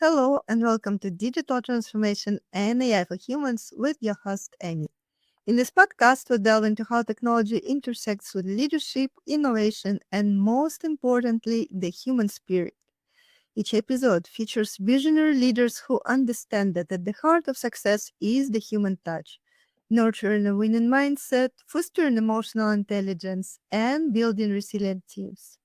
Hello and welcome to Digital Transformation and AI for Humans with your host, Amy. In this podcast, we delve into how technology intersects with leadership, innovation, and most importantly, the human spirit. Each episode features visionary leaders who understand that at the heart of success is the human touch, nurturing a winning mindset, fostering emotional intelligence, and building resilient teams.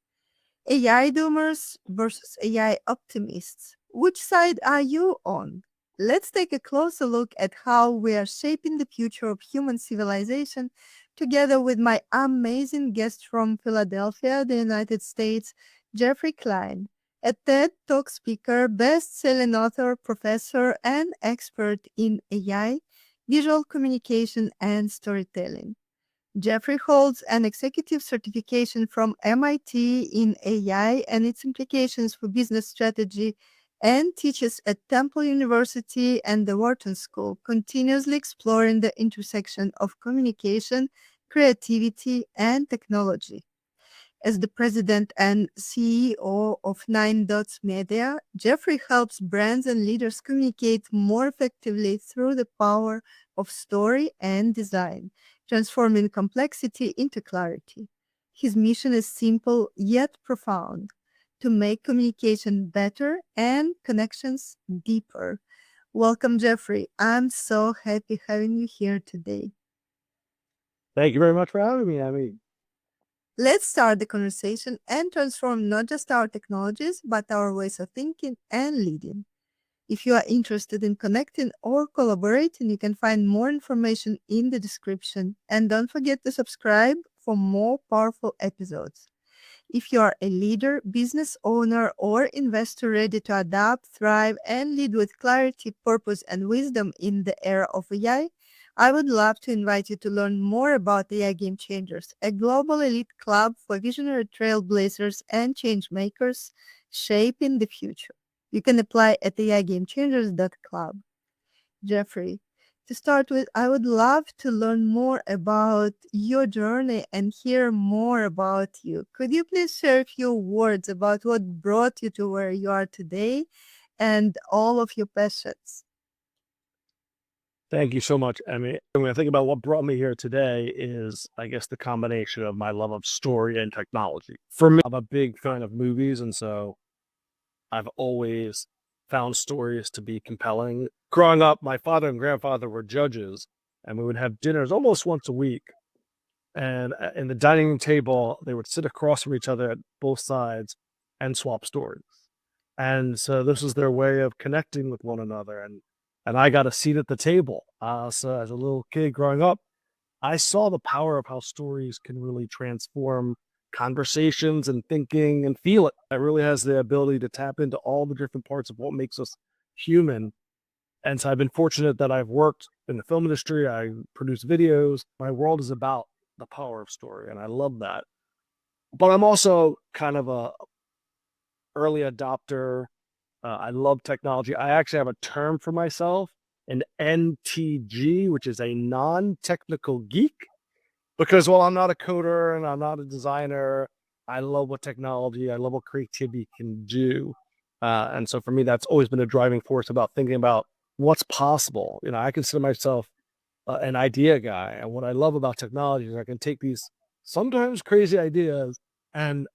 AI doomers versus AI optimists. Which side are you on? Let's take a closer look at how we are shaping the future of human civilization together with my amazing guest from Philadelphia, the United States, Geoffrey Klein, a TED Talk speaker, best-selling author, professor, and expert in AI, visual communication, and storytelling. Geoffrey holds an executive certification from MIT in AI and its implications for business strategy and teaches at Temple University and the Wharton School, continuously exploring the intersection of communication, creativity, and technology. As the president and CEO of Nine Dots Media, Geoffrey helps brands and leaders communicate more effectively through the power of story and design, transforming complexity into clarity. His mission is simple yet profound: to make communication better and connections deeper. Welcome, Geoffrey. I'm so happy having you here today. Thank you very much for having me. Let's start the conversation and transform not just our technologies, but our ways of thinking and leading. If you are interested in connecting or collaborating, you can find more information in the description. And don't forget to subscribe for more powerful episodes. If you are a leader, business owner, or investor ready to adapt, thrive, and lead with clarity, purpose, and wisdom in the era of AI, I would love to invite you to learn more about AI Game Changers, a global elite club for visionary trailblazers and change makers shaping the future. You can apply at aigamechangers.club. Geoffrey, to start with, I would love to learn more about your journey and hear more about you. Could you please share a few words about what brought you to where you are today and all of your passions? Thank you so much, Emmy. When I think about what brought me here today is, I guess, the combination of my love of story and technology. For me, I'm a big fan of movies, and so I've always found stories to be compelling. Growing up, my father and grandfather were judges, and we would have dinners almost once a week. And in the dining room table, they would sit across from each other at both sides and swap stories. And so this was their way of connecting with one another. And I got a seat at the table. So as a little kid growing up, I saw the power of how stories can really transform conversations and thinking and feel it. It really has the ability to tap into all the different parts of what makes us human. And so I've been fortunate that I've worked in the film industry. I produce videos. My world is about the power of story, and I love that. But I'm also kind of a early adopter. I love technology. I actually have a term for myself, an NTG, which is a non-technical geek, because while I'm not a coder and I'm not a designer, I love what technology, I love what creativity can do. And so for me, that's always been a driving force about thinking about what's possible. I consider myself an idea guy. And what I love about technology is I can take these sometimes crazy ideas and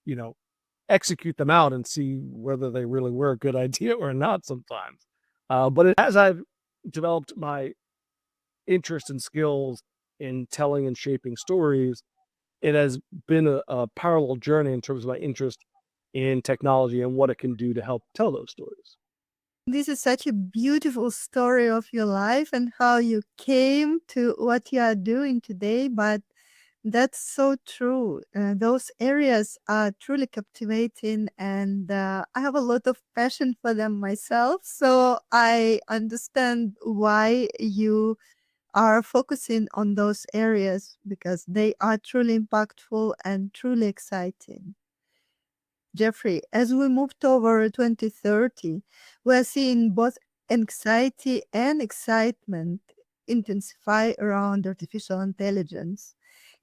you know execute them out and see whether they really were a good idea or not sometimes. As I've developed my interest and skills in telling and shaping stories, it has been a parallel journey in terms of my interest in technology and what it can do to help tell those stories. This is such a beautiful story of your life and how you came to what you are doing today. But that's so true. Those areas are truly captivating, and I have a lot of passion for them myself. So I understand why you are focusing on those areas because they are truly impactful and truly exciting. Geoffrey, as we move toward 2030, we're seeing both anxiety and excitement intensify around artificial intelligence.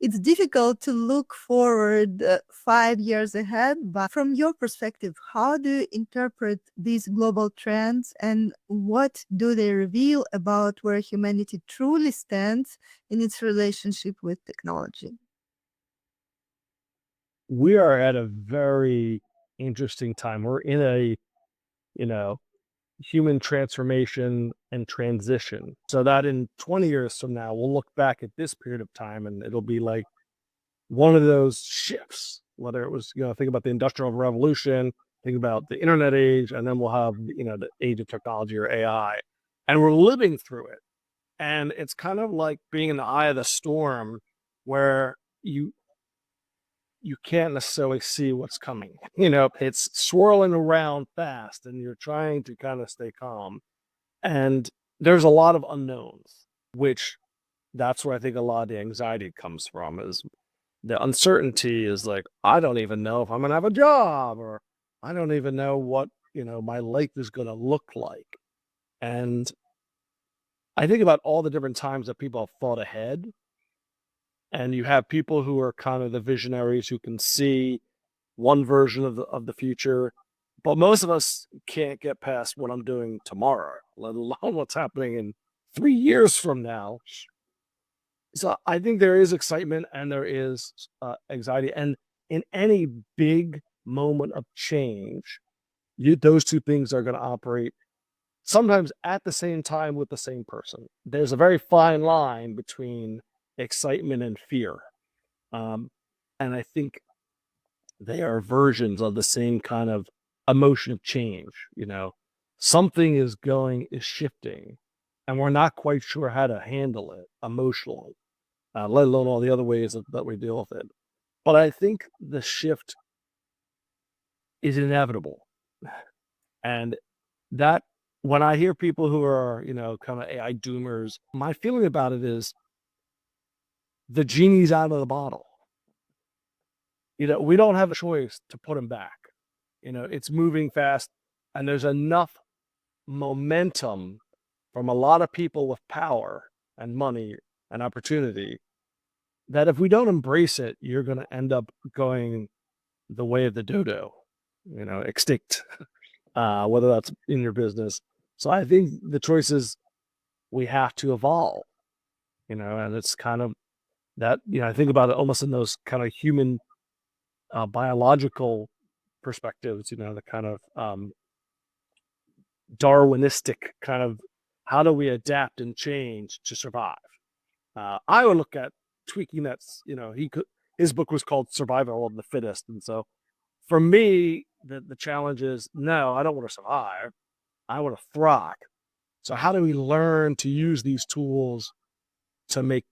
It's difficult to look forward 5 years ahead, but from your perspective, how do you interpret these global trends and what do they reveal about where humanity truly stands in its relationship with technology? We are at a very interesting time. We're in a, you know, human transformation and transition. So that in 20 years from now, we'll look back at this period of time and it'll be like one of those shifts, whether it was, think about the Industrial Revolution, think about the internet age, and then we'll have, the age of technology or AI. And we're living through it. And it's kind of like being in the eye of the storm where you can't necessarily see what's coming. It's swirling around fast and you're trying to kind of stay calm. And there's a lot of unknowns, which that's where I think a lot of the anxiety comes from is the uncertainty is like, I don't even know if I'm going to have a job or I don't even know what, my life is going to look like. And I think about all the different times that people have thought ahead and you have people who are kind of the visionaries who can see one version of the future, but most of us can't get past what I'm doing tomorrow, let alone what's happening in 3 years from now. So I think there is excitement and there is anxiety, and in any big moment of change, those two things are going to operate sometimes at the same time with the same person. There's a very fine line between excitement and fear. Um, and I think they are versions of the same kind of emotion of change. Something is shifting, and we're not quite sure how to handle it emotionally, let alone all the other ways that we deal with it. But I think the shift is inevitable. And that when I hear people who are, kind of AI doomers, my feeling about it is the genie's out of the bottle. We don't have a choice to put him back. It's moving fast and there's enough momentum from a lot of people with power and money and opportunity that if we don't embrace it, you're going to end up going the way of the dodo, extinct, whether that's in your business. So I think the choice is we have to evolve, and it's kind of that, I think about it almost in those kind of human biological perspectives, the kind of Darwinistic kind of how do we adapt and change to survive? I would look at tweaking that's, his book was called Survival of the Fittest. And so for me, the challenge is no, I don't want to survive. I want to thrive. So how do we learn to use these tools to make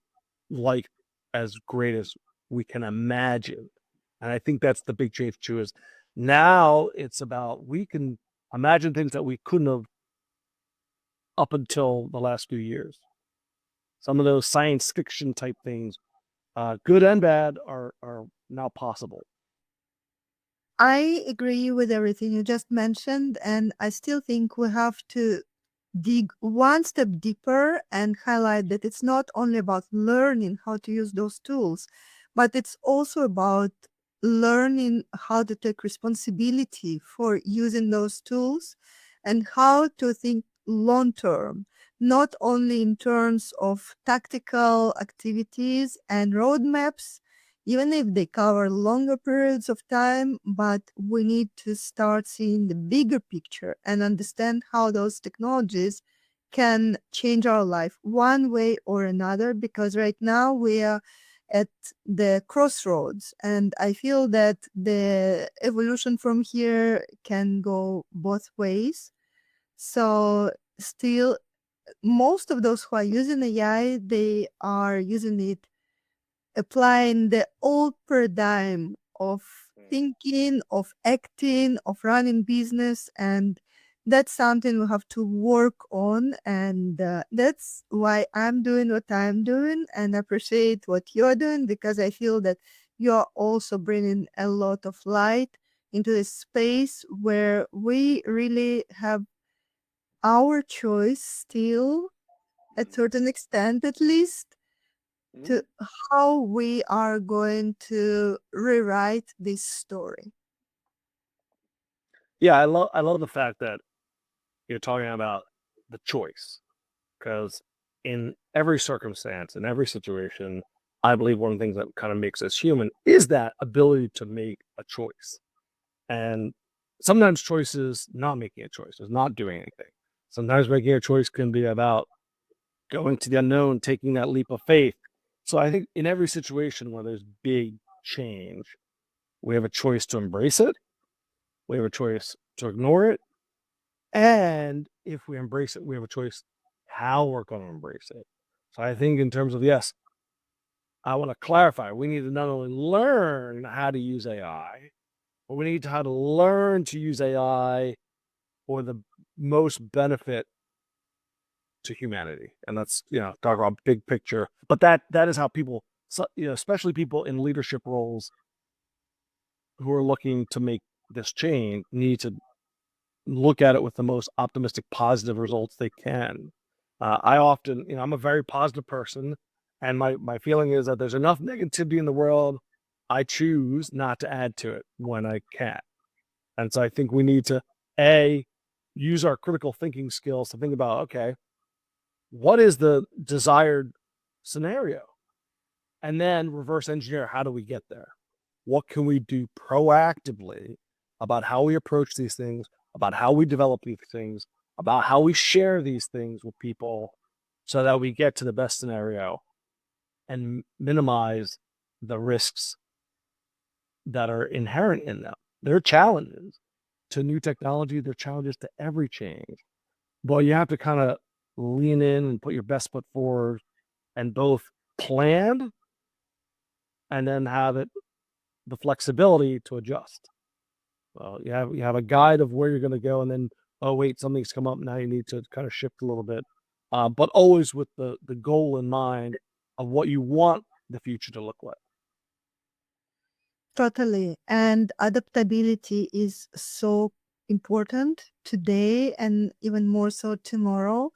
life as great as we can imagine? And I think that's the big change too, is now it's about we can imagine things that we couldn't have up until the last few years. Some of those science fiction type things, good and bad, are now possible. I agree with everything you just mentioned, and I still think we have to dig one step deeper and highlight that it's not only about learning how to use those tools, but it's also about learning how to take responsibility for using those tools and how to think long term, not only in terms of tactical activities and roadmaps, even if they cover longer periods of time, but we need to start seeing the bigger picture and understand how those technologies can change our life one way or another, because right now we are at the crossroads, and I feel that the evolution from here can go both ways. So still, most of those who are using AI, they are using it applying the old paradigm of thinking, of acting, of running business. And that's something we have to work on. And that's why I'm doing what I'm doing and appreciate what you're doing, because I feel that you're also bringing a lot of light into this space where we really have our choice still, at certain extent at least. to how we are going to rewrite this story. Yeah, I love the fact that you're talking about the choice, because in every circumstance, in every situation, I believe one of the things that kind of makes us human is that ability to make a choice. And sometimes choice is not making a choice, is not doing anything. Sometimes making a choice can be about going to the unknown, taking that leap of faith. So I think in every situation where there's big change, we have a choice to embrace it, we have a choice to ignore it, and if we embrace it, we have a choice how we're going to embrace it. So I think in terms of, yes, I want to clarify, we need to not only learn how to use AI, but we need to how to learn to use AI for the most benefit to humanity. And that's, talk about big picture. But that is how people, especially people in leadership roles who are looking to make this change, need to look at it with the most optimistic, positive results they can. I often, I'm a very positive person, and my feeling is that there's enough negativity in the world. I choose not to add to it when I can. And so I think we need to use our critical thinking skills to think about, okay, what is the desired scenario? And then reverse engineer, how do we get there? What can we do proactively about how we approach these things, about how we develop these things, about how we share these things with people so that we get to the best scenario and minimize the risks that are inherent in them. There are challenges to new technology, there are challenges to every change. But you have to kind of lean in and put your best foot forward and both plan and then have the flexibility to adjust. Well, you have a guide of where you're going to go, and then, oh wait, something's come up. Now you need to kind of shift a little bit, but always with the goal in mind of what you want the future to look like. Totally. And adaptability is so important today and even more so tomorrow.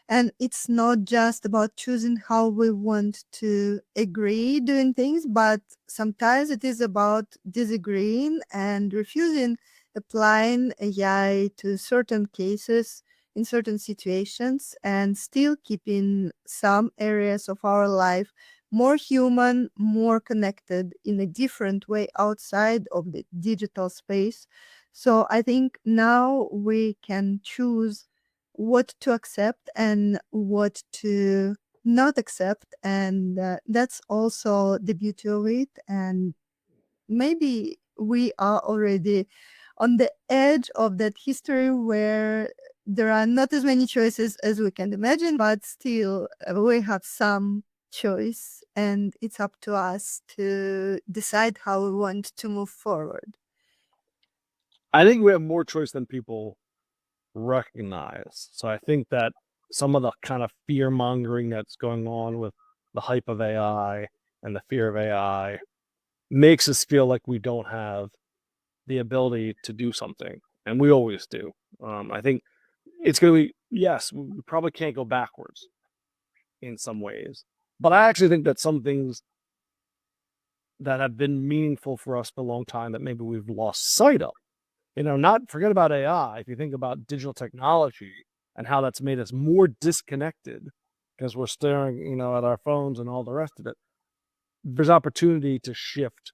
And it's not just about choosing how we want to agree doing things, but sometimes it is about disagreeing and refusing applying AI to certain cases in certain situations and still keeping some areas of our life more human, more connected in a different way outside of the digital space. So I think now we can choose what to accept and what to not accept. And that's also the beauty of it. And maybe we are already on the edge of that history where there are not as many choices as we can imagine, but still we have some choice, and it's up to us to decide how we want to move forward. I think we have more choice than people recognize. So I think that some of the kind of fear mongering that's going on with the hype of AI and the fear of AI makes us feel like we don't have the ability to do something, and we always do. I think it's going to be, yes, we probably can't go backwards in some ways, but I actually think that some things that have been meaningful for us for a long time that maybe we've lost sight of. Not forget about AI. If you think about digital technology and how that's made us more disconnected because we're staring, at our phones and all the rest of it, there's opportunity to shift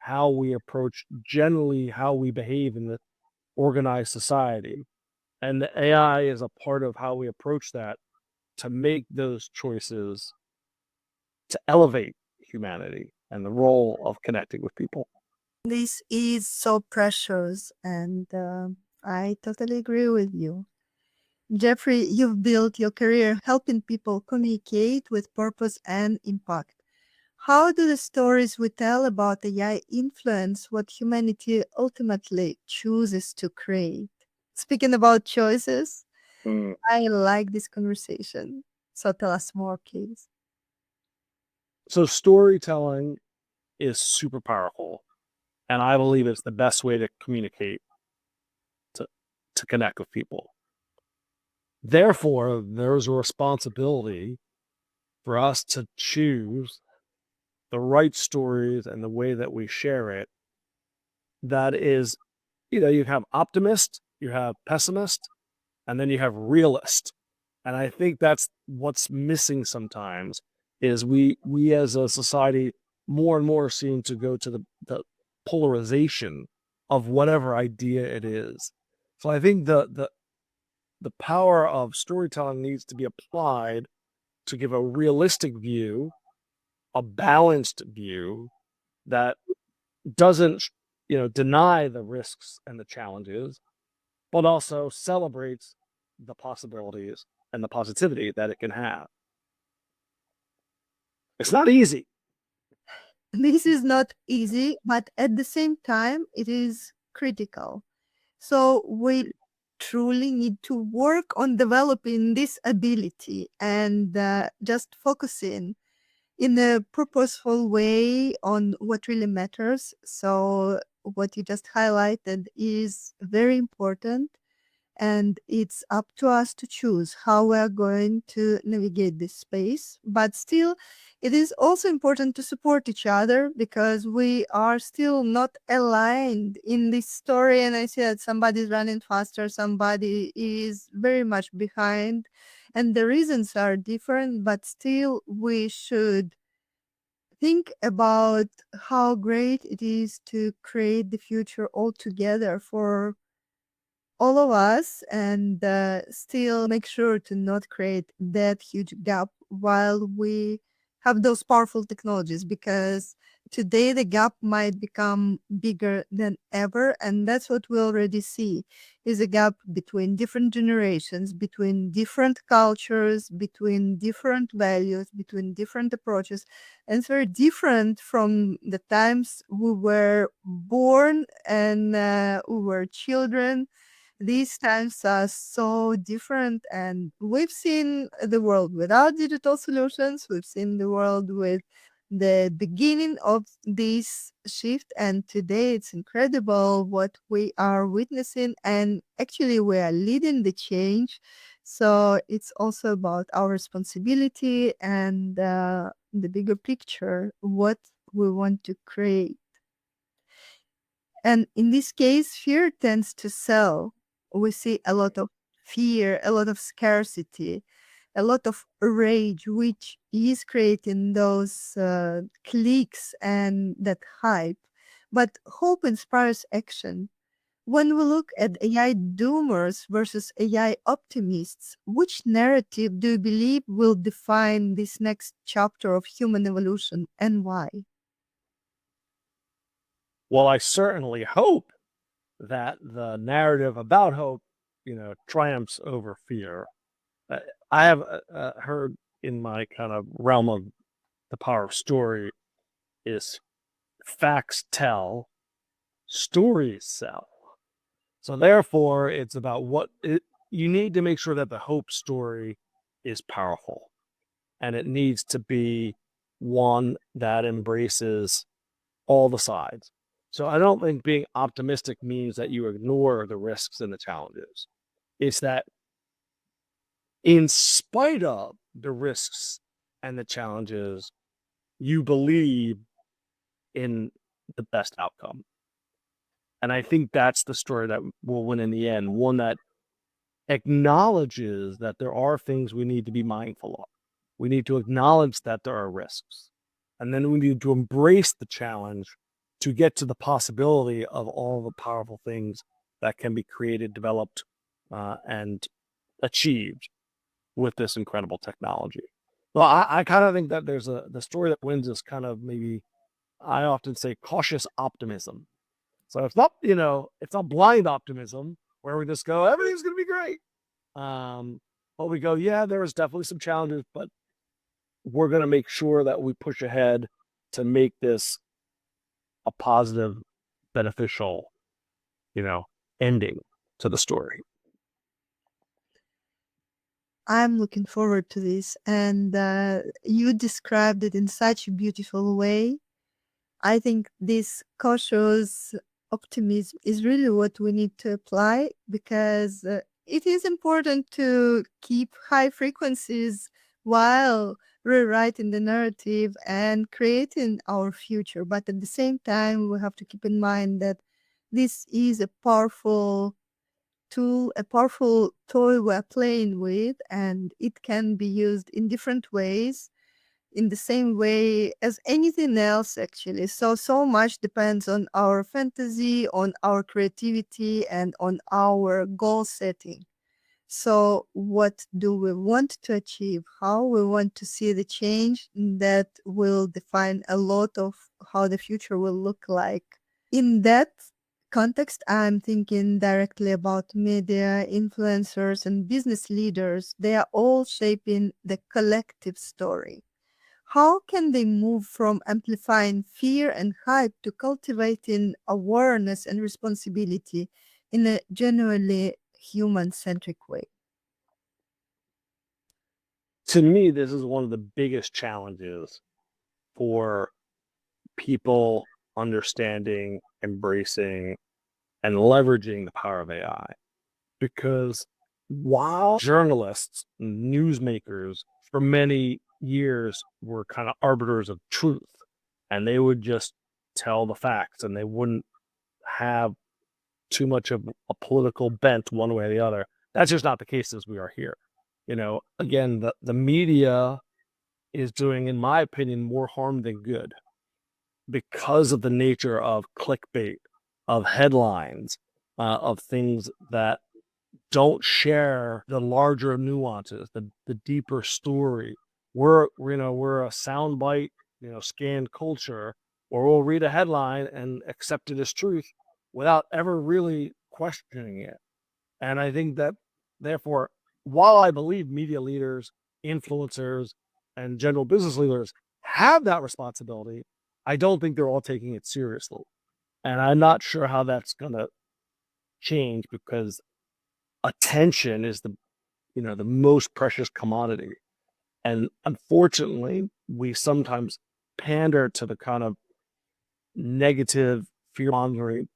how we approach generally how we behave in the organized society. And the AI is a part of how we approach that to make those choices to elevate humanity and the role of connecting with people. This is so precious, and I totally agree with you. Jeffrey, you've built your career helping people communicate with purpose and impact. How do the stories we tell about AI influence what humanity ultimately chooses to create? Speaking about choices, Mm. I like this conversation. So tell us more, please. So, storytelling is super powerful. And I believe it's the best way to communicate, to, to connect with people. Therefore, there's a responsibility for us to choose the right stories and the way that we share it, that is, you have optimist, you have pessimist, and then you have realist. And I think that's what's missing sometimes is we as a society more and more seem to go to the polarization of whatever idea it is. So I think the power of storytelling needs to be applied to give a realistic view, a balanced view that doesn't, deny the risks and the challenges, but also celebrates the possibilities and the positivity that it can have. It's not easy. This is not easy, but at the same time, it is critical. So we truly need to work on developing this ability and just focusing in a purposeful way on what really matters. So what you just highlighted is very important. And it's up to us to choose how we are going to navigate this space. But still, it is also important to support each other because we are still not aligned in this story. And I see that somebody's running faster, somebody is very much behind, and the reasons are different, but still, we should think about how great it is to create the future all together for all of us and still make sure to not create that huge gap while we have those powerful technologies, because today the gap might become bigger than ever, and that's what we already see is a gap between different generations, between different cultures, between different values, between different approaches. And it's very different from the times we were born and we were children. These times are so different, and we've seen the world without digital solutions. We've seen the world with the beginning of this shift, and today it's incredible what we are witnessing, and actually we are leading the change. So it's also about our responsibility and the bigger picture, what we want to create. And in this case, fear tends to sell. We see a lot of fear, a lot of scarcity, a lot of rage, which is creating those clicks and that hype. But hope inspires action. When we look at AI doomers versus AI optimists, which narrative do you believe will define this next chapter of human evolution and why? Well, I certainly hope that the narrative about hope, triumphs over fear. Uh, I have heard in my kind of realm of the power of story is facts tell, stories sell. So therefore, it's about you need to make sure that the hope story is powerful, and it needs to be one that embraces all the sides. So I don't think being optimistic means that you ignore the risks and the challenges. It's that in spite of the risks and the challenges, you believe in the best outcome. And I think that's the story that will win in the end, one that acknowledges that there are things we need to be mindful of. We need to acknowledge that there are risks. And then we need to embrace the challenge to get to the possibility of all the powerful things that can be created, developed, and achieved with this incredible technology. So I kind of think that the story that wins is kind of maybe, I often say, cautious optimism. So it's not blind optimism where we just go, everything's going to be great. But we go, yeah, there is definitely some challenges, but we're going to make sure that we push ahead to make this a positive, beneficial, you know, ending to the story. I'm looking forward to this. And you described it in such a beautiful way. I think this cautious optimism is really what we need to apply, because it is important to keep high frequencies while rewriting the narrative and creating our future. But at the same time, we have to keep in mind that this is a powerful tool, a powerful toy we're playing with, and it can be used in different ways, in the same way as anything else, actually. So much depends on our fantasy, on our creativity, and on our goal setting. So, what do we want to achieve? How we want to see the change that will define a lot of how the future will look like. In that context, I'm thinking directly about media, influencers, and business leaders. They are all shaping the collective story. How can they move from amplifying fear and hype to cultivating awareness and responsibility in a genuinely human centric way? To me, this is one of the biggest challenges for people understanding, embracing, and leveraging the power of AI. Because while journalists, newsmakers for many years were kind of arbiters of truth, and they would just tell the facts and they wouldn't have too much of a political bent one way or the other. That's just not the case as we are here. Again, the media is doing, in my opinion, more harm than good because of the nature of clickbait, of headlines, of things that don't share the larger nuances, the deeper story. We're a soundbite, scanned culture, or we'll read a headline and accept it as truth without ever really questioning it. And I think that, therefore, while I believe media leaders, influencers, and general business leaders have that responsibility, I don't think they're all taking it seriously. And I'm not sure how that's going to change, because attention is the most precious commodity. And unfortunately, we sometimes pander to the kind of negative fear-mongering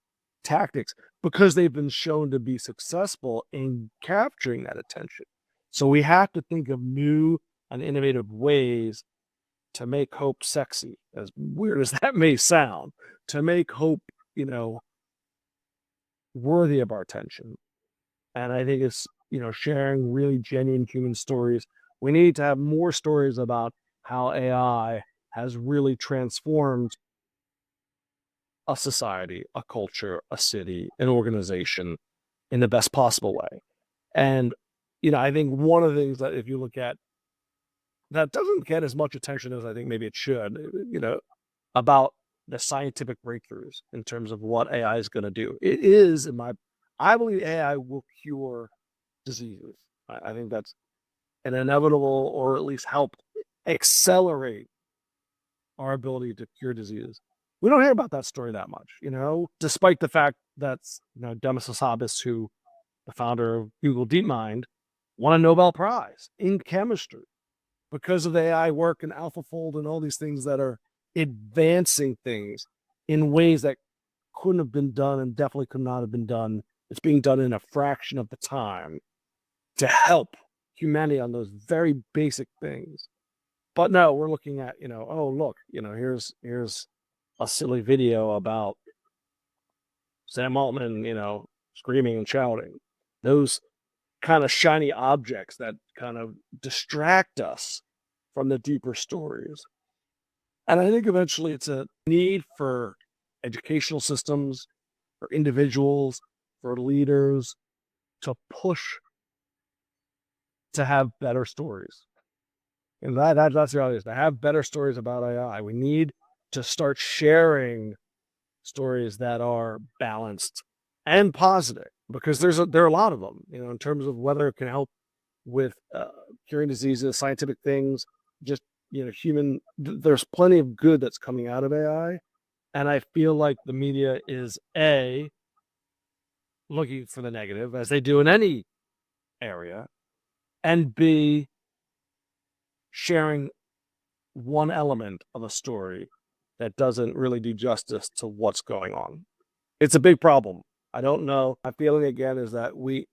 tactics because they've been shown to be successful in capturing that attention. So we have to think of new and innovative ways to make hope sexy, as weird as that may sound, to make hope, worthy of our attention. And I think it's, sharing really genuine human stories. We need to have more stories about how AI has really transformed a society, a culture, a city, an organization in the best possible way. And, I think one of the things that, if you look at, that doesn't get as much attention as I think maybe it should, about the scientific breakthroughs in terms of what AI is going to do. It is, I believe AI will cure diseases. I think that's an inevitable, or at least help accelerate our ability to cure diseases. We don't hear about that story that much, despite the fact that, Demis Hassabis, who the founder of Google DeepMind, won a Nobel Prize in chemistry because of the AI work and AlphaFold and all these things that are advancing things in ways that couldn't have been done and definitely could not have been done. It's being done in a fraction of the time to help humanity on those very basic things. But no, we're looking at, oh, look, here's a silly video about Sam Altman, screaming and shouting. Those kind of shiny objects that kind of distract us from the deeper stories. And I think eventually it's a need for educational systems, for individuals, for leaders to push to have better stories. And that's the reality, is to have better stories about AI. We need to start sharing stories that are balanced and positive, because there are a lot of them, in terms of whether it can help with curing diseases, scientific things, just, there's plenty of good that's coming out of AI. And I feel like the media is looking for the negative, as they do in any area, and B, sharing one element of a story that doesn't really do justice to what's going on. It's a big problem. I don't know. My feeling, again, is that we,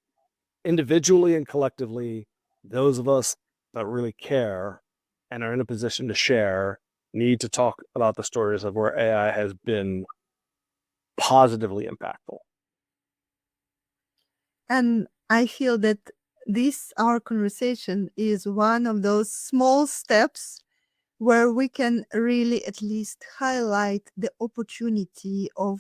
individually and collectively, those of us that really care and are in a position to share need to talk about the stories of where AI has been positively impactful. And I feel that our conversation is one of those small steps where we can really at least highlight the opportunity of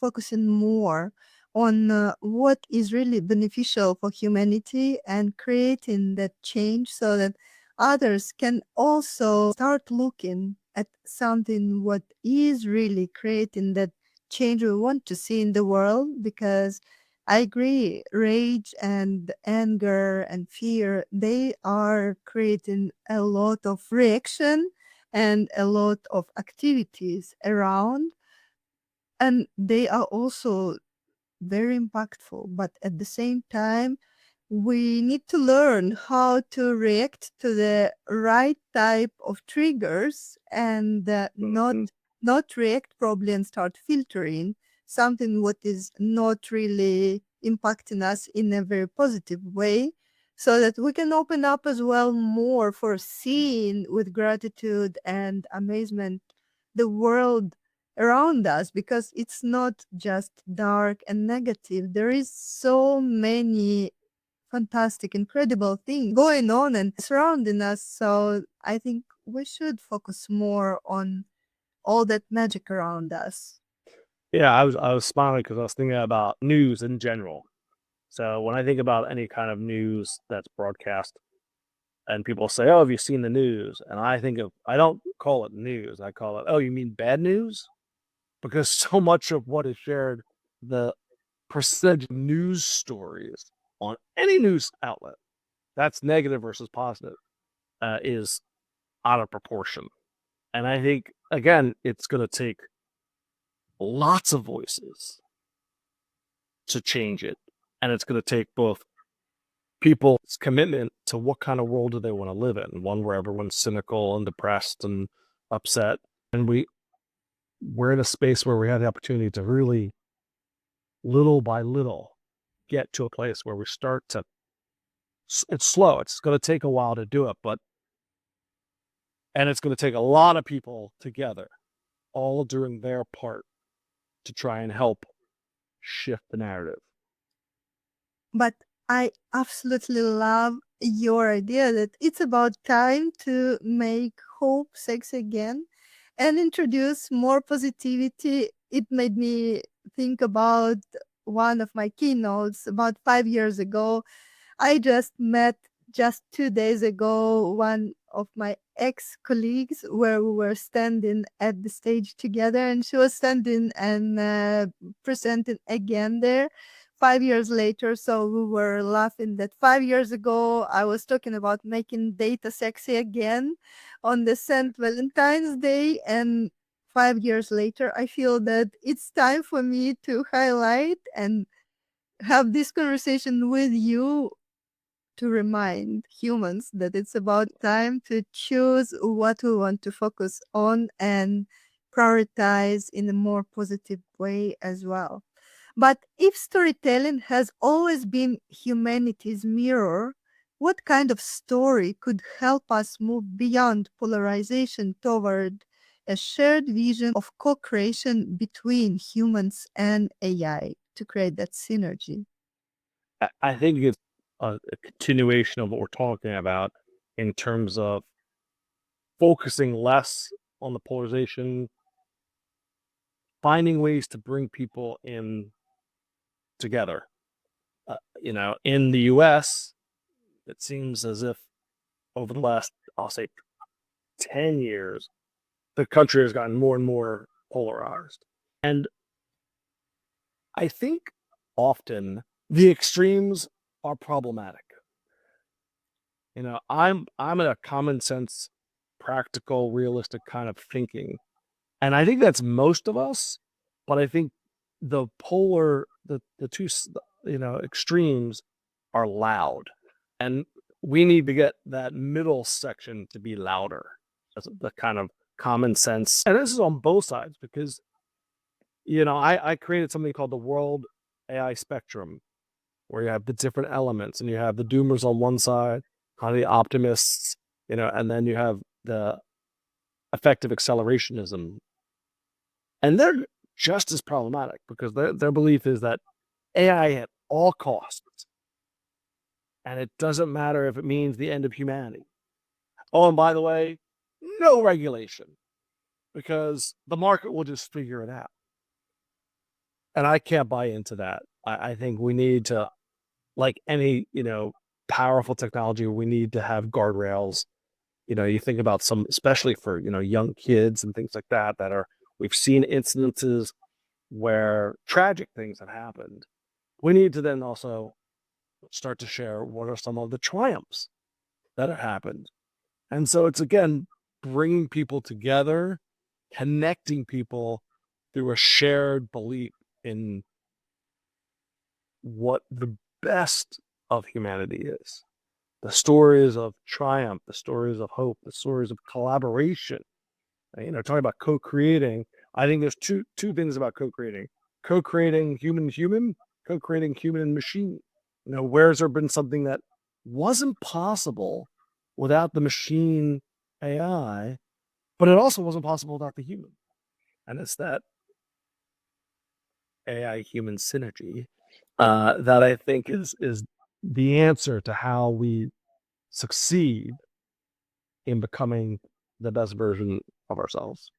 focusing more on what is really beneficial for humanity and creating that change so that others can also start looking at something what is really creating that change we want to see in the world. Because I agree, rage and anger and fear, they are creating a lot of reaction and a lot of activities around, and they are also very impactful. But at the same time, we need to learn how to react to the right type of triggers and not react probably and start filtering something what is not really impacting us in a very positive way, so that we can open up as well more for seeing with gratitude and amazement the world around us, because it's not just dark and negative. There is so many fantastic, incredible things going on and surrounding us. So I think we should focus more on all that magic around us. Yeah, I was smiling because I was thinking about news in general. So when I think about any kind of news that's broadcast, and people say, "Oh, have you seen the news?" and I don't call it news. I call it, "Oh, you mean bad news?" Because so much of what is shared, the percentage of news stories on any news outlet that's negative versus positive is out of proportion. And I think, again, it's going to take lots of voices to change it. And it's going to take both people's commitment to what kind of world do they want to live in, one where everyone's cynical and depressed and upset. And we're in a space where we have the opportunity to really, little by little, get to a place where we start to, it's slow. It's going to take a while to do it, and it's going to take a lot of people together, all doing their part to try and help shift the narrative. But I absolutely love your idea that it's about time to make hope sexy again and introduce more positivity. It made me think about one of my keynotes about 5 years ago. I just met just 2 days ago one of my ex-colleagues, where we were standing at the stage together, and she was standing and presenting again there 5 years later. So we were laughing that 5 years ago I was talking about making data sexy again on the St. Valentine's Day, and 5 years later I feel that it's time for me to highlight and have this conversation with you to remind humans that it's about time to choose what we want to focus on and prioritize in a more positive way as well. But if storytelling has always been humanity's mirror, what kind of story could help us move beyond polarization toward a shared vision of co creation between humans and AI to create that synergy? I think it's a continuation of what we're talking about in terms of focusing less on the polarization, finding ways to bring people in together. In the US, it seems as if over the last, I'll say, 10 years, the country has gotten more and more polarized. And I think often the extremes are problematic. I'm in a common sense, practical, realistic kind of thinking. And I think that's most of us, but I think the two, extremes are loud. And we need to get that middle section to be louder. That's the kind of common sense. And this is on both sides because, I created something called the World AI Spectrum, where you have the different elements and you have the doomers on one side, kind of the optimists, and then you have the effective accelerationism. And they're just as problematic because their belief is that AI at all costs, and it doesn't matter if it means the end of humanity. Oh, and by the way, no regulation because the market will just figure it out. And I can't buy into that. I think we need to, like any, powerful technology, we need to have guardrails. You think about some, especially for, young kids and things like that, we've seen incidences where tragic things have happened. We need to then also start to share what are some of the triumphs that have happened. And so it's, again, bringing people together, connecting people through a shared belief in what the best of humanity is. The stories of triumph, the stories of hope, the stories of collaboration. Talking about co-creating, I think there's two things about co-creating. Co-creating human, co-creating human and machine. Where's there been something that wasn't possible without the machine AI, but it also wasn't possible without the human. And it's that AI human synergy that I think is the answer to how we succeed in becoming the best version of ourselves.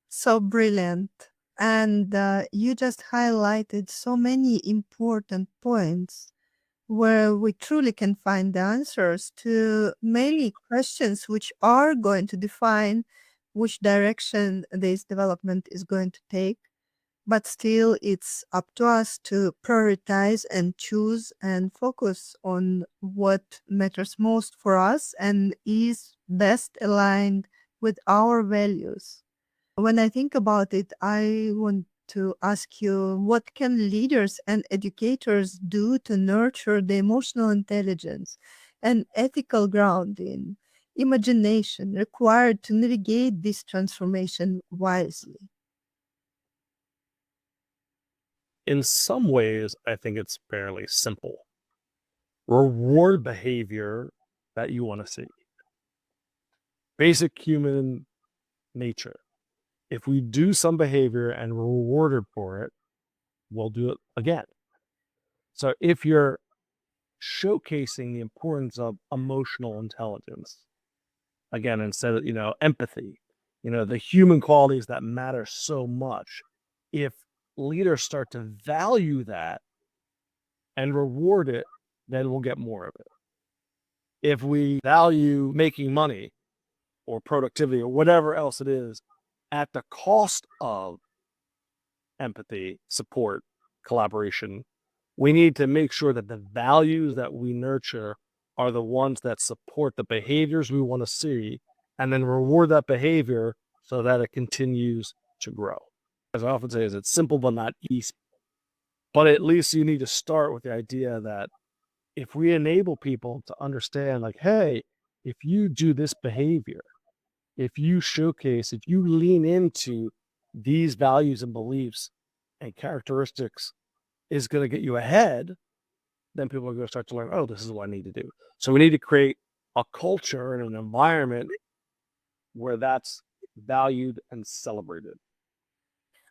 So brilliant. And you just highlighted so many important points where we truly can find the answers to many questions which are going to define which direction this development is going to take. But still, it's up to us to prioritize and choose and focus on what matters most for us and is best aligned with our values. When I think about it, I want to ask you, what can leaders and educators do to nurture the emotional intelligence and ethical grounding, imagination required to navigate this transformation wisely? In some ways, I think it's fairly simple. Reward behavior that you want to see. Basic human nature. If we do some behavior and we're rewarded for it, we'll do it again. So if you're showcasing the importance of emotional intelligence, again, instead of, empathy, the human qualities that matter so much, if leaders start to value that and reward it, then we'll get more of it. If we value making money or productivity or whatever else it is at the cost of empathy, support, collaboration, we need to make sure that the values that we nurture are the ones that support the behaviors we want to see and then reward that behavior so that it continues to grow. As I often say, it's simple but not easy. But at least you need to start with the idea that if we enable people to understand, like, hey, if you do this behavior, if you showcase, if you lean into these values and beliefs and characteristics is going to get you ahead, then people are going to start to learn, oh, this is what I need to do. So we need to create a culture and an environment where that's valued and celebrated.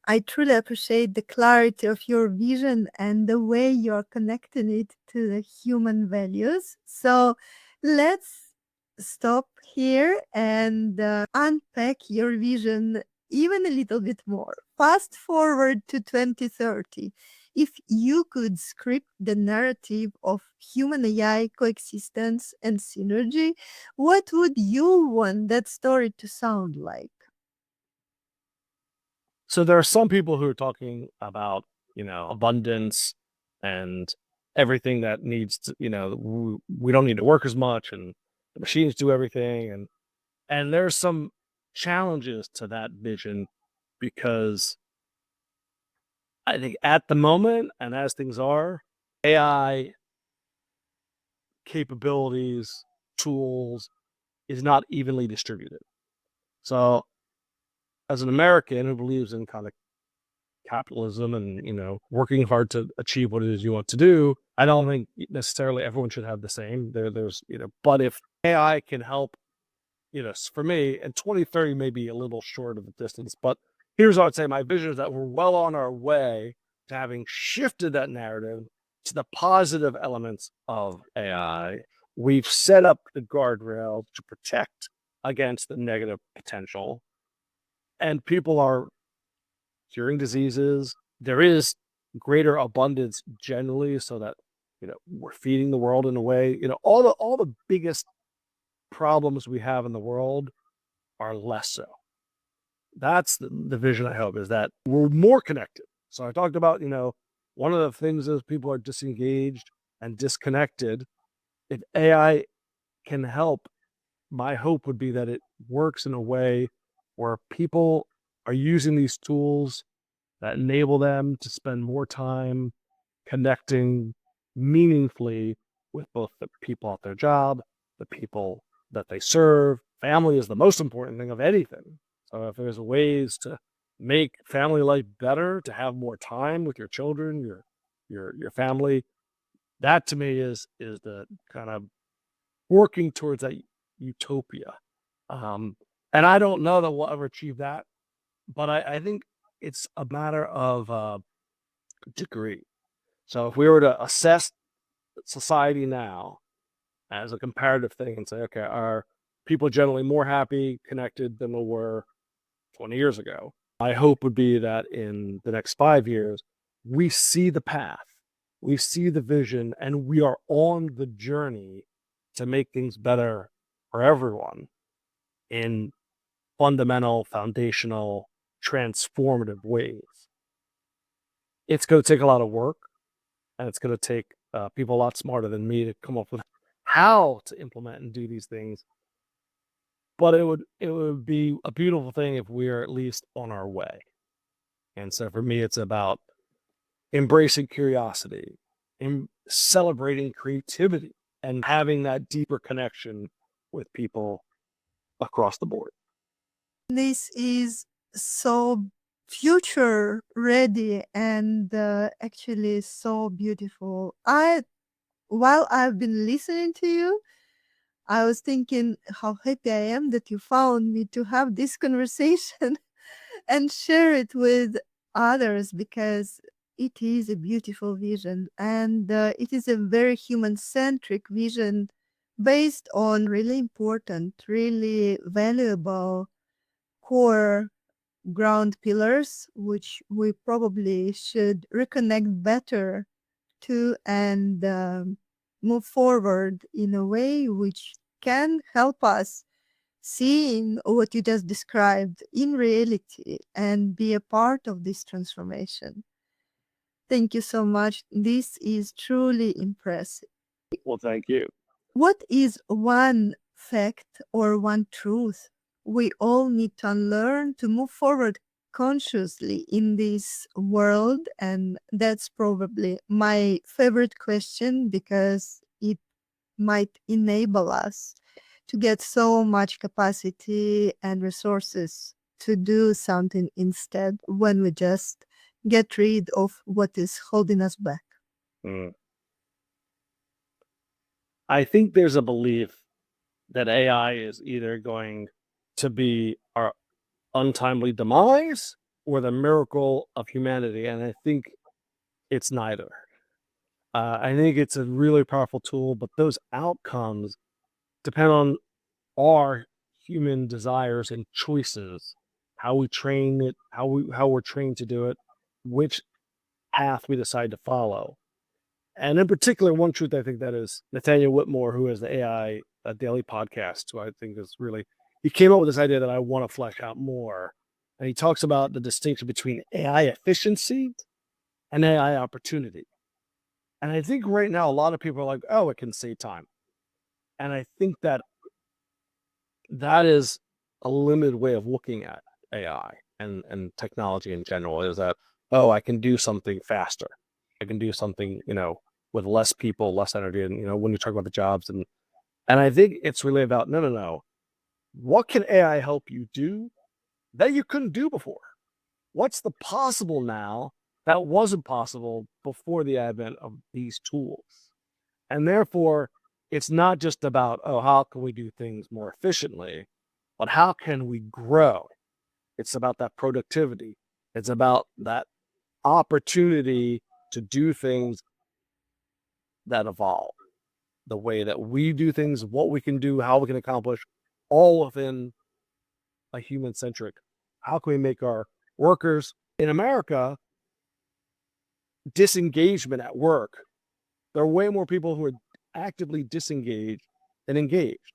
I truly appreciate the clarity of your vision and the way you're connecting it to the human values. So let's stop here and unpack your vision even a little bit more. Fast forward to 2030. If you could script the narrative of human AI coexistence and synergy, what would you want that story to sound like? So there are some people who are talking about, abundance and everything that needs to, we don't need to work as much and the machines do everything. And there's some challenges to that vision because I think at the moment and as things are, AI capabilities, tools is not evenly distributed. So as an American who believes in kind of capitalism and, working hard to achieve what it is you want to do. I don't think necessarily everyone should have the same. But if AI can help, for me, and 2030 may be a little short of the distance, but here's what I'd say. My vision is that we're well on our way to having shifted that narrative to the positive elements of AI. We've set up the guardrails to protect against the negative potential, and people are curing diseases. There is greater abundance generally, so that we're feeding the world in a way. All the biggest problems we have in the world are less so. That's the vision I hope, is that we're more connected. So I talked about, one of the things is people are disengaged and disconnected. If AI can help, my hope would be that it works in a way where people are using these tools that enable them to spend more time connecting meaningfully with both the people at their job, the people that they serve. Family is the most important thing of anything. So if there's ways to make family life better, to have more time with your children, your family, that to me is the kind of working towards that utopia. And I don't know that we'll ever achieve that, but I think it's a matter of degree. So if we were to assess society now as a comparative thing and say, okay, are people generally more happy, connected than they were 20 years ago? My hope would be that in the next 5 years, we see the path, we see the vision, and we are on the journey to make things better for everyone in fundamental, foundational, transformative ways. It's going to take a lot of work, and it's going to take people a lot smarter than me to come up with how to implement and do these things. But it would be a beautiful thing if we are at least on our way. And so for me, it's about embracing curiosity and celebrating creativity and having that deeper connection with people across the board. This is so future ready and actually so beautiful. While I've been listening to you, I was thinking how happy I am that you found me to have this conversation and share it with others, because it is a beautiful vision, and it is a very human centric vision based on really important, really valuable core ground pillars, which we probably should reconnect better to and move forward in a way which can help us seeing what you just described in reality and be a part of this transformation. Thank you so much. This is truly impressive. Well, thank you. What is one fact or one truth we all need to unlearn to move forward consciously in this world? And that's probably my favorite question, because it might enable us to get so much capacity and resources to do something instead when we just get rid of what is holding us back. Mm. I think there's a belief that AI is either going to be our untimely demise or the miracle of humanity. And I think it's neither. I think it's a really powerful tool, but those outcomes depend on our human desires and choices, how we train it, how we're trained to do it, which path we decide to follow. And in particular, one truth I think that is Nathaniel Whitmore, who has the AI Daily Podcast, who I think is really, he came up with this idea that I want to flesh out more. And he talks about the distinction between AI efficiency and AI opportunity. And I think right now, a lot of people are like, oh, it can save time. And I think that is a limited way of looking at AI and technology in general, is that, oh, I can do something faster. I can do something, with less people, less energy. And, when you talk about the jobs and I think it's really about, no. What can AI help you do that you couldn't do before? what's the possible now that wasn't possible before the advent of these tools? And therefore, it's not just about, oh, how can we do things more efficiently, but how can we grow? It's about that productivity. It's about that opportunity to do things that evolve, the way that we do things, what we can do, how we can accomplish, all within a human centric. How can we make our workers in America disengagement at work? There are way more people who are actively disengaged than engaged.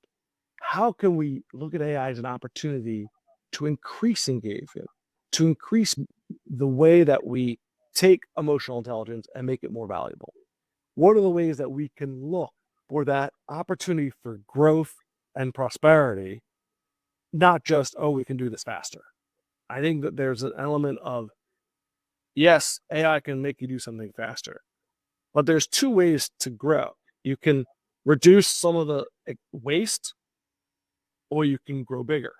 How can we look at AI as an opportunity to increase engagement, to increase the way that we take emotional intelligence and make it more valuable? What are the ways that we can look for that opportunity for growth and prosperity, not just, oh, we can do this faster? I think that there's an element of, yes, AI can make you do something faster, but there's two ways to grow. You can reduce some of the waste, or you can grow bigger.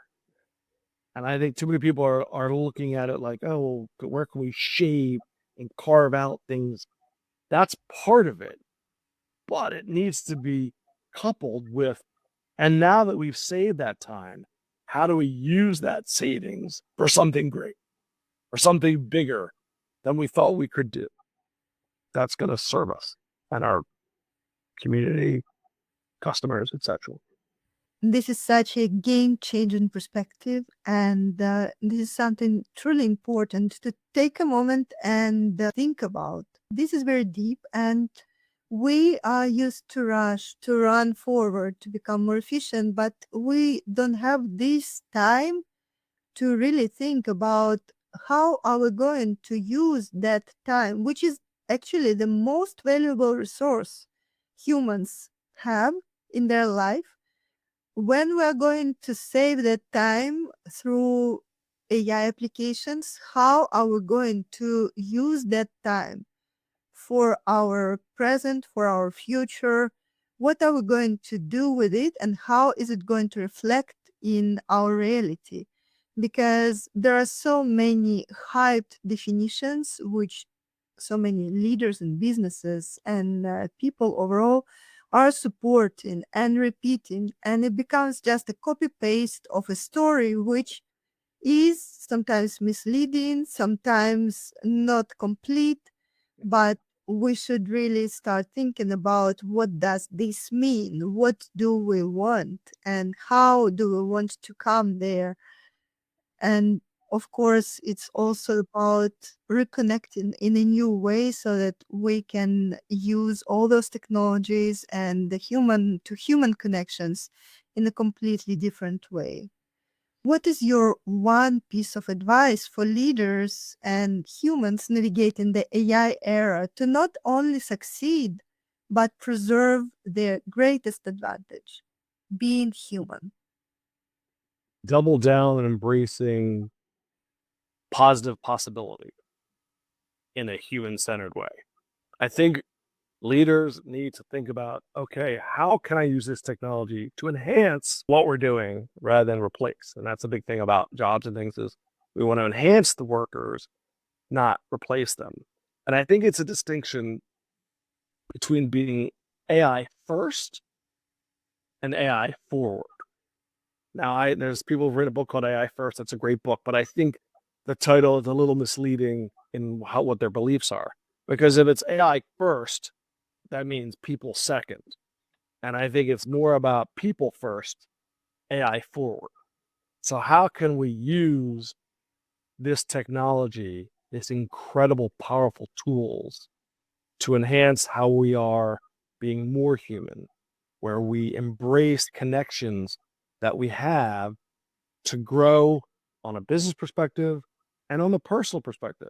And I think too many people are looking at it like, oh, well, where can we shave and carve out things? That's part of it, but it needs to be coupled with, and now that we've saved that time, how do we use that savings for something great, or something bigger than we thought we could do? That's going to serve us and our community, customers, etc. This is such a game-changing perspective, and this is something truly important to take a moment and think about. This is very deep, and we are used to rush, to run forward, to become more efficient, but we don't have this time to really think about how are we going to use that time, which is actually the most valuable resource humans have in their life. When we are going to save that time through AI applications, how are we going to use that time for our present, for our future? What are we going to do with it, and how is it going to reflect in our reality? Because there are so many hyped definitions, which so many leaders and businesses and people overall are supporting and repeating, and it becomes just a copy paste of a story which is sometimes misleading, sometimes not complete, but we should really start thinking about what does this mean? What do we want? And how do we want to come there? And of course, it's also about reconnecting in a new way so that we can use all those technologies and the human to human connections in a completely different way. What is your one piece of advice for leaders and humans navigating the AI era to not only succeed, but preserve their greatest advantage, being human? Double down on embracing positive possibility in a human centered way. I think leaders need to think about, okay, how can I use this technology to enhance what we're doing rather than replace? And that's a big thing about jobs and things, is we want to enhance the workers, not replace them. And I think it's a distinction between being AI first and AI forward. Now, there's people who've written a book called AI First. That's a great book, but I think the title is a little misleading in what their beliefs are. Because if it's AI first, that means people second. And I think it's more about people first, AI forward. So how can we use this technology, this incredible, powerful tools, to enhance how we are being more human, where we embrace connections that we have to grow on a business perspective and on the personal perspective?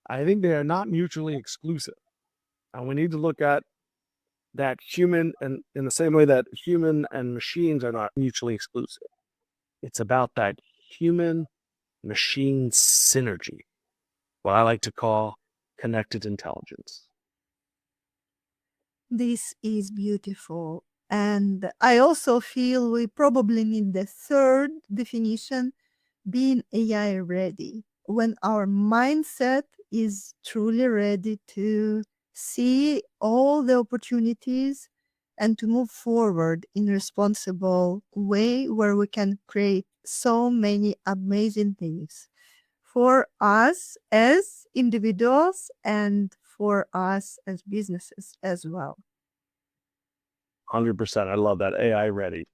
I think they are not mutually exclusive. And we need to look at that human, and in the same way that human and machines are not mutually exclusive. It's about that human machine synergy, what I like to call connected intelligence. This is beautiful. And I also feel we probably need the third definition, being AI ready. when our mindset is truly ready to see all the opportunities and to move forward in a responsible way where we can create so many amazing things for us as individuals and for us as businesses as well. 100%. I love that. AI ready.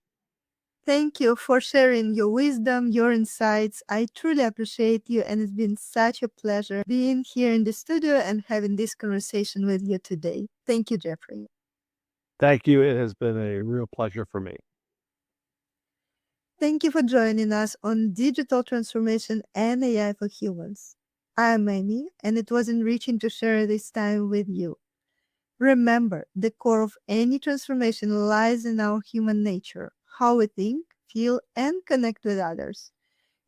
Thank you for sharing your wisdom, your insights. I truly appreciate you, and it's been such a pleasure being here in the studio and having this conversation with you today. Thank you, Geoffrey. Thank you. It has been a real pleasure for me. Thank you for joining us on Digital Transformation and AI for Humans. I'm Amy, and it was enriching to share this time with you. Remember, the core of any transformation lies in our human nature, how we think, feel, and connect with others.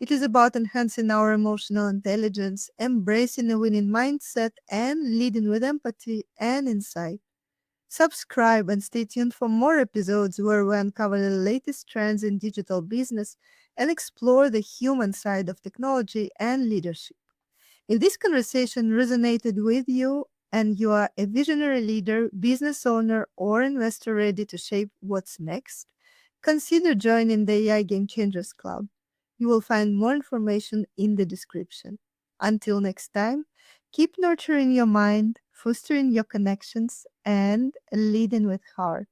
It is about enhancing our emotional intelligence, embracing a winning mindset, and leading with empathy and insight. Subscribe and stay tuned for more episodes where we uncover the latest trends in digital business and explore the human side of technology and leadership. If this conversation resonated with you and you are a visionary leader, business owner, or investor ready to shape what's next, consider joining the AI Game Changers Club. You will find more information in the description. Until next time, keep nurturing your mind, fostering your connections, and leading with heart.